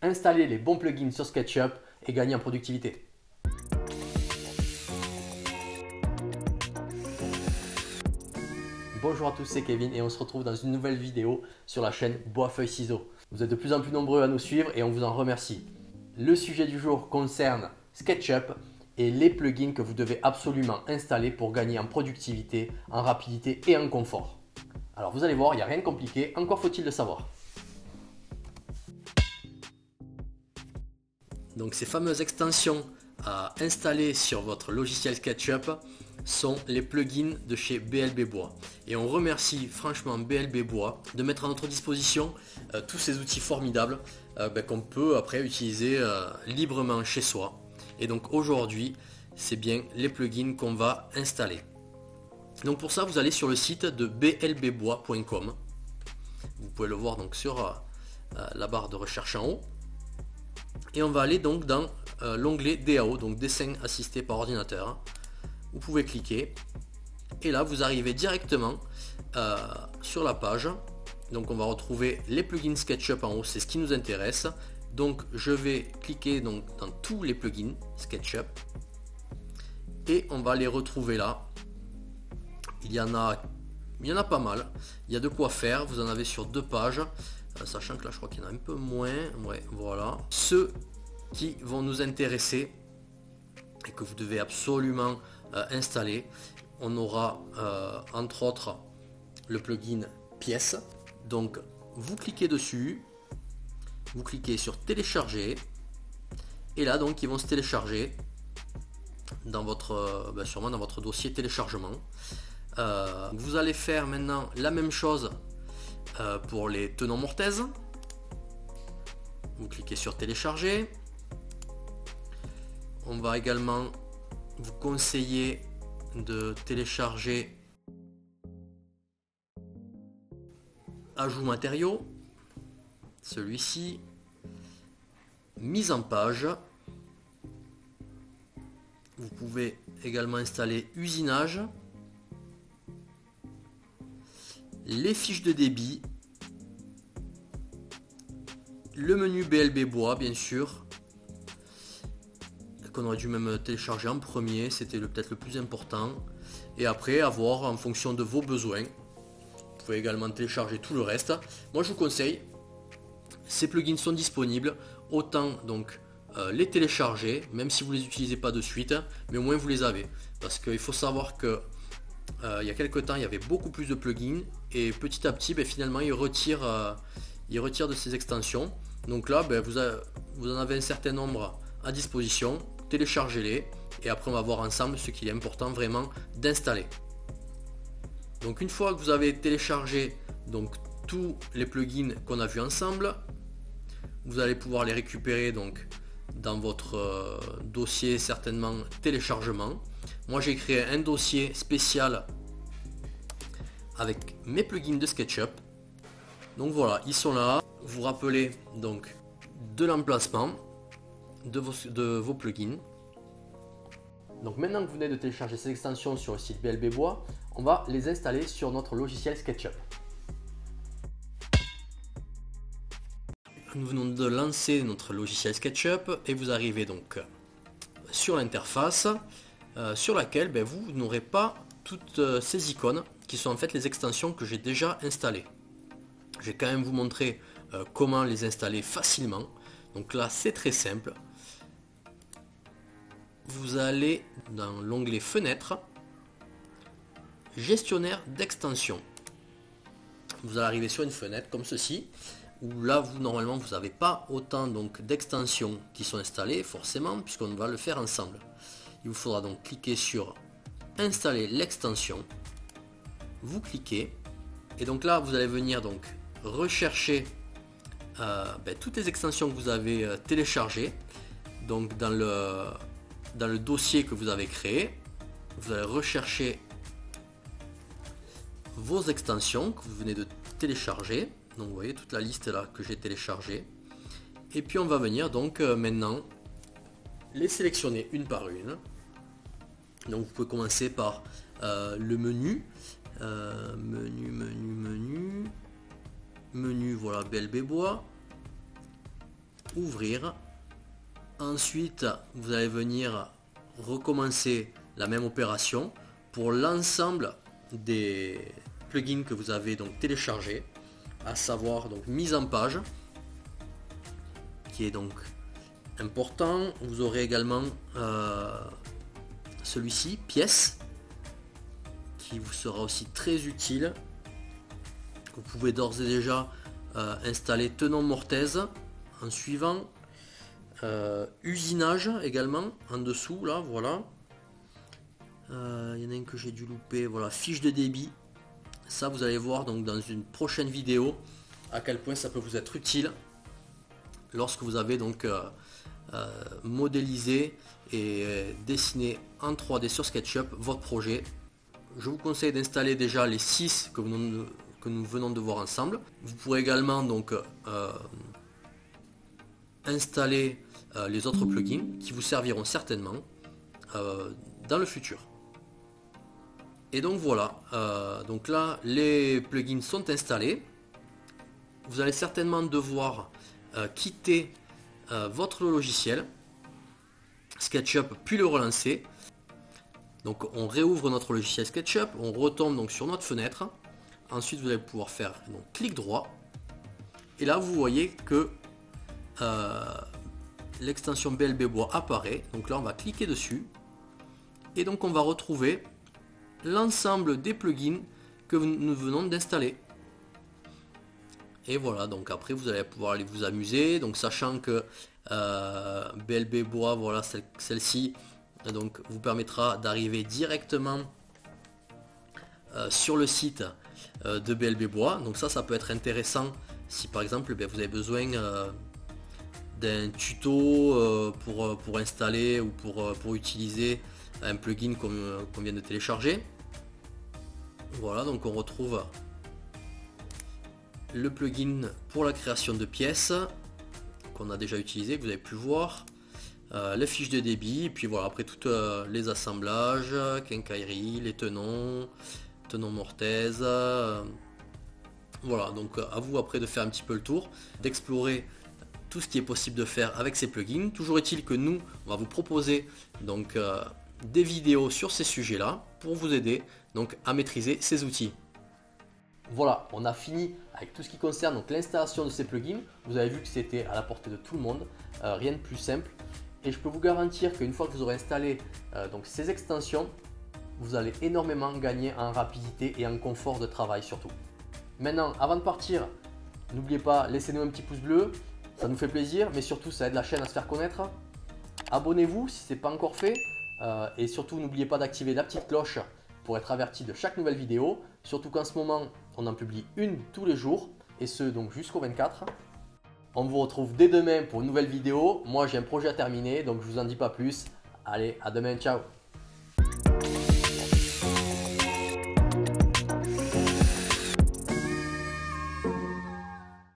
Installer les bons plugins sur SketchUp et gagner en productivité. Bonjour à tous, c'est Kevin et on se retrouve dans une nouvelle vidéo sur la chaîne Bois Feuille Ciseaux. Vous êtes de plus en plus nombreux à nous suivre et on vous en remercie. Le sujet du jour concerne SketchUp et les plugins que vous devez absolument installer pour gagner en productivité, en rapidité et en confort. Alors vous allez voir, il n'y a rien de compliqué, encore faut-il le savoir. Donc ces fameuses extensions à installer sur votre logiciel SketchUp sont les plugins de chez BLB Bois. Et on remercie franchement BLB Bois de mettre à notre disposition tous ces outils formidables qu'on peut après utiliser librement chez soi. Et donc aujourd'hui, c'est bien les plugins qu'on va installer. Donc pour ça, vous allez sur le site de blbbois.com. Vous pouvez le voir donc sur la barre de recherche en haut. Et on va aller donc dans l'onglet DAO, donc dessin assisté par ordinateur. Vous pouvez cliquer et là vous arrivez directement sur la page. Donc on va retrouver les plugins SketchUp en haut, c'est ce qui nous intéresse. Donc je vais cliquer donc dans tous les plugins SketchUp et on va les retrouver là. Il y en a pas mal, il y a de quoi faire, vous en avez sur 2 pages. Sachant que là je crois qu'il y en a un peu moins. Ouais, voilà. Ceux qui vont nous intéresser et que vous devez absolument installer, on aura entre autres le plugin pièces. Donc vous cliquez dessus, vous cliquez sur télécharger et là donc ils vont se télécharger dans votre sûrement dans votre dossier téléchargement. Vous allez faire maintenant la même chose pour les tenants Mortaise. Vous cliquez sur télécharger. On va également vous conseiller de télécharger ajout matériaux, celui-ci, mise en page. Vous pouvez également installer usinage, les fiches de débit, le menu BLB Bois bien sûr, qu'on aurait dû même télécharger en premier, c'était peut-être le plus important, et après avoir en fonction de vos besoins. Vous pouvez également télécharger tout le reste. Moi je vous conseille, ces plugins sont disponibles, autant donc les télécharger, même si vous ne les utilisez pas de suite, mais au moins vous les avez, parce qu'il faut savoir que il y a quelques temps il y avait beaucoup plus de plugins et petit à petit finalement ils retirent de ces extensions. Donc là vous en avez un certain nombre à disposition, téléchargez-les et après on va voir ensemble ce qu'il est important vraiment d'installer. Donc une fois que vous avez téléchargé donc tous les plugins qu'on a vus ensemble, vous allez pouvoir les récupérer donc dans votre dossier certainement téléchargement. Moi j'ai créé un dossier spécial avec mes plugins de SketchUp. Donc voilà, ils sont là. Vous rappelez donc de l'emplacement de vos plugins. Donc maintenant que vous venez de télécharger ces extensions sur le site BLB Bois, on va les installer sur notre logiciel SketchUp. Nous venons de lancer notre logiciel SketchUp et vous arrivez donc sur l'interface sur laquelle vous n'aurez pas toutes ces icônes qui sont en fait les extensions que j'ai déjà installées. Je vais quand même vous montrer comment les installer facilement. Donc là c'est très simple. Vous allez dans l'onglet fenêtre, gestionnaire d'extensions. Vous allez arriver sur une fenêtre comme ceci, où là normalement vous n'avez pas autant d'extensions qui sont installées forcément, puisqu'on va le faire ensemble. Il vous faudra donc cliquer sur installer l'extension. Vous cliquez et donc là vous allez venir donc rechercher toutes les extensions que vous avez téléchargées. Donc dans le dossier que vous avez créé, vous allez rechercher vos extensions que vous venez de télécharger. Donc vous voyez toute la liste là que j'ai téléchargée. Et puis on va venir donc maintenant les sélectionner une par une. Donc vous pouvez commencer par le menu. Menu, voilà, BLB Bois. ouvrir. Ensuite, vous allez venir recommencer la même opération pour l'ensemble des plugins que vous avez donc téléchargés, à savoir donc mise en page, qui est donc important. Vous aurez également celui-ci, pièces, qui vous sera aussi très utile. Vous pouvez d'ores et déjà installer tenons mortaise en suivant. Usinage également en dessous là, voilà. Il y en a une que j'ai dû louper, voilà, fiche de débit. Ça vous allez voir donc dans une prochaine vidéo à quel point ça peut vous être utile lorsque vous avez donc modélisé et dessiné en 3D sur SketchUp votre projet. Je vous conseille d'installer déjà les 6 que nous venons de voir ensemble. Vous pourrez également donc installer les autres plugins qui vous serviront certainement dans le futur. Et donc voilà, donc là les plugins sont installés. Vous allez certainement devoir quitter votre logiciel SketchUp puis le relancer. Donc on réouvre notre logiciel SketchUp, on retombe donc sur notre fenêtre. Ensuite vous allez pouvoir faire donc clic droit. Et là vous voyez que l'extension BLB Bois apparaît. Donc là on va cliquer dessus. Et donc on va retrouver l'ensemble des plugins que nous venons d'installer. Et voilà, donc après vous allez pouvoir aller vous amuser, donc sachant que BLB Bois, voilà, celle-ci donc vous permettra d'arriver directement sur le site de BLB Bois. Donc ça peut être intéressant si par exemple vous avez besoin d'un tuto pour installer ou pour utiliser un plugin qu'on vient de télécharger. Voilà, donc on retrouve le plugin pour la création de pièces qu'on a déjà utilisé, que vous avez pu voir, les fiches de débit, et puis voilà, après tous les assemblages, quincaillerie, les tenons mortaise. Voilà, donc à vous après de faire un petit peu le tour, d'explorer tout ce qui est possible de faire avec ces plugins. Toujours est-il que nous, on va vous proposer donc des vidéos sur ces sujets-là pour vous aider donc à maîtriser ces outils. Voilà, on a fini avec tout ce qui concerne donc l'installation de ces plugins. Vous avez vu que c'était à la portée de tout le monde, rien de plus simple. Et je peux vous garantir qu'une fois que vous aurez installé donc ces extensions, vous allez énormément gagner en rapidité et en confort de travail surtout. Maintenant, avant de partir, n'oubliez pas, laissez-nous un petit pouce bleu, ça nous fait plaisir, mais surtout ça aide la chaîne à se faire connaître. Abonnez-vous si ce n'est pas encore fait, et surtout n'oubliez pas d'activer la petite cloche pour être averti de chaque nouvelle vidéo. Surtout qu'en ce moment, on en publie une tous les jours, et ce donc jusqu'au 24. On vous retrouve dès demain pour une nouvelle vidéo. Moi j'ai un projet à terminer, donc je vous en dis pas plus. Allez, à demain, ciao!